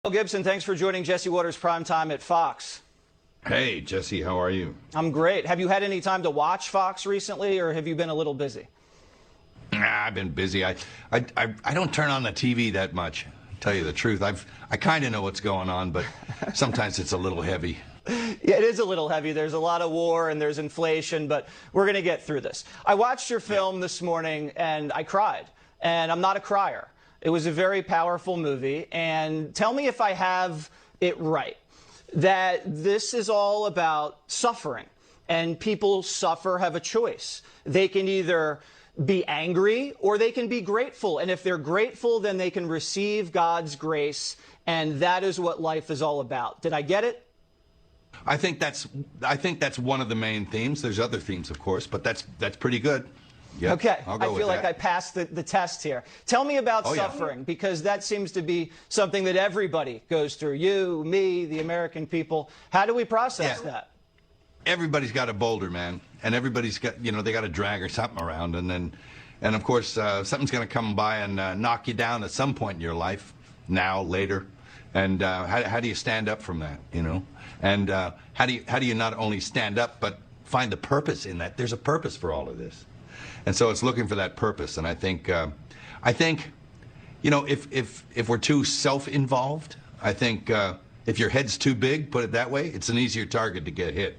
Mel Gibson, thanks for joining Jesse Waters Primetime at Fox. Hey, Jesse, how are you? I'm great. Have you had any time to watch Fox recently, or have you been a little busy? I've been busy. I don't turn on the TV that much, to tell you the truth. I kind of know what's going on, but sometimes it's a little heavy. Yeah, it is a little heavy. There's a lot of war and there's inflation, but we're going to get through this. I watched your film this morning and I cried, and I'm not a crier. It was a very powerful movie, and tell me if I have it right, that this is all about suffering, and people suffer, have a choice. They can either be angry or they can be grateful, and if they're grateful, then they can receive God's grace, and that is what life is all about. Did I get it? I think that's one of the main themes. There's other themes, of course, but that's pretty good. Yep, okay, I'll go I feel like I passed the test here. Tell me about suffering, because that seems to be something that everybody goes through. You, me, the American people. How do we process that? Everybody's got a boulder, man, and everybody's got, they got a drag or something around, and of course something's going to come by and knock you down at some point in your life, now, later, and how do you stand up from that, And how do you not only stand up but find the purpose in that? There's a purpose for all of this. And so it's looking for that purpose. And I think, if we're too self-involved, I think if your head's too big, put it that way, it's an easier target to get hit.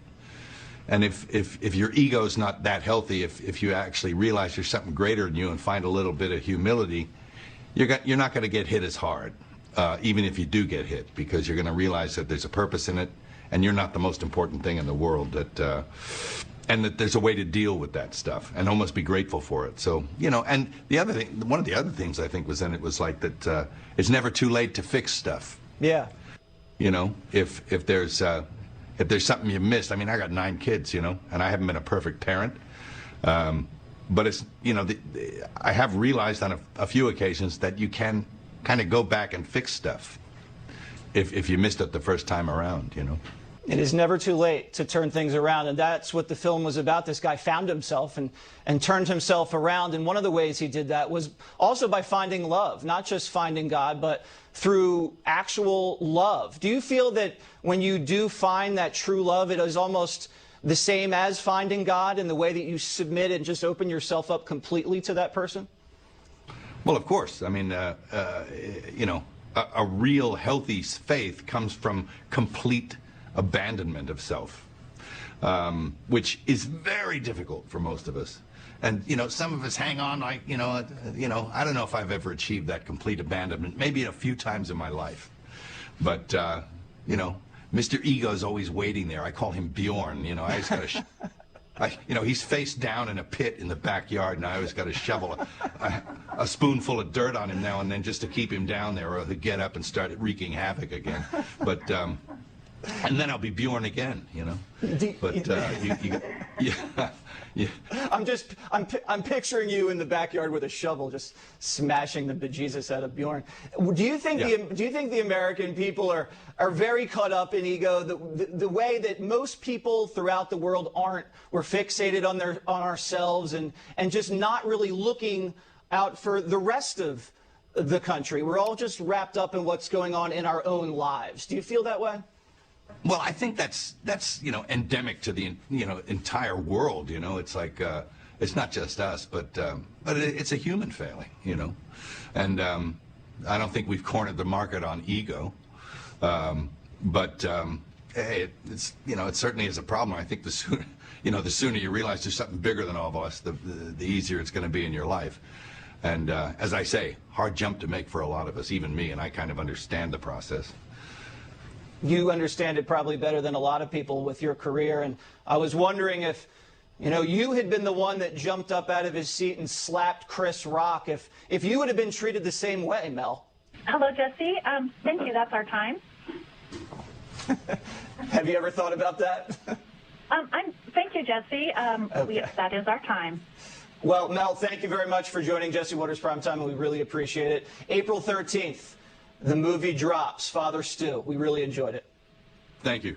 And if your ego's not that healthy, if you actually realize there's something greater than you and find a little bit of humility, you're not going to get hit as hard, even if you do get hit, because you're going to realize that there's a purpose in it, and you're not the most important thing in the world. And that there's a way to deal with that stuff and almost be grateful for it. So, and the other thing, one of the other things I think was in it was like that it's never too late to fix stuff. Yeah. If there's something you missed. I mean, I got 9 kids, and I haven't been a perfect parent. But it's, I have realized on a few occasions that you can kind of go back and fix stuff if you missed it the first time around, It is never too late to turn things around, and that's what the film was about. This guy found himself and turned himself around, and one of the ways he did that was also by finding love, not just finding God, but through actual love. Do you feel that when you do find that true love, it is almost the same as finding God in the way that you submit and just open yourself up completely to that person? Well, of course. I mean, a real healthy faith comes from complete abandonment of self, which is very difficult for most of us. And, some of us hang on like, I don't know if I've ever achieved that complete abandonment, maybe a few times in my life. But, Mr. Ego is always waiting there. I call him Bjorn, I just got to, he's face down in a pit in the backyard, and I always got to shovel a spoonful of dirt on him now and then just to keep him down there, or he'll get up and start wreaking havoc again. But, and then I'll be Bjorn again, But yeah. I'm picturing you in the backyard with a shovel, just smashing the bejesus out of Bjorn. Do you think the American people are very caught up in ego, the way that most people throughout the world aren't? We're fixated on ourselves and just not really looking out for the rest of the country. We're all just wrapped up in what's going on in our own lives. Do you feel that way? Well, I think that's endemic to the entire world. It's like it's not just us, but it's a human failing. And I don't think we've cornered the market on ego. But hey, it's it certainly is a problem. I think the sooner you realize there's something bigger than all of us, the easier it's going to be in your life. And as I say, hard jump to make for a lot of us, even me, and I kind of understand the process. You understand it probably better than a lot of people with your career, and I was wondering if, you had been the one that jumped up out of his seat and slapped Chris Rock, if you would have been treated the same way, Mel. Hello, Jesse. Thank you. That's our time. Have you ever thought about that? Thank you, Jesse. Okay. That is our time. Well, Mel, thank you very much for joining Jesse Waters Primetime, and we really appreciate it. April 13th. The movie drops, Father Stu. We really enjoyed it. Thank you.